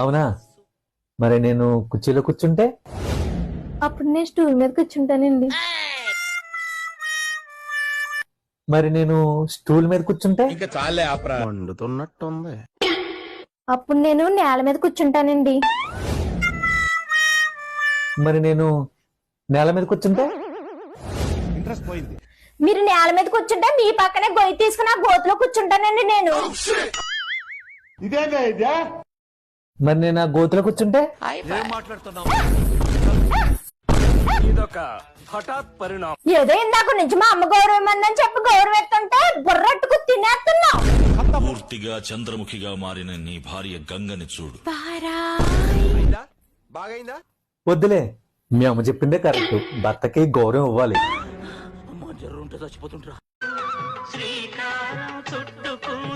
అవునా? మరి నేను కుర్చీలో కూర్చుంటే? అప్పుడు నేను స్టూల్ మీద కూర్చుంటానండి. మరి నేను స్టూల్ మీద కూర్చుంటే? ఇంకా చాలే ఆపరా, మండుతున్నట్టుంది. అప్పుడు నేను నేల మీద కూర్చుంటానండి. మరి నేను నేల మీద కూర్చుంటే? ఇంట్రెస్ట్ పోయింది. మీరు నేల మీద కూర్చుంటే మీ పక్కనే గొయ్యి తీసుకుని ఆ గోతులో కూర్చుంటానండి నేను. మరి నేను ఆ గోతులో కూర్చుంటే? ఏదో ఇందాక నుంచి మా అమ్మ గౌరవం అందని చెప్పి గౌరవిస్తుంటే బుర్రట్టుకు తినేస్తున్నావు. పూర్తిగా చంద్రముఖిగా మారిన నీ భార్య గంగని చూడు. బాగైందా? వద్దులే, మీ అమ్మ చెప్పిందే కరెక్ట్. భర్తకి గౌరవం ఇవ్వాలి. శ్రీకారం చుట్టుకుంటే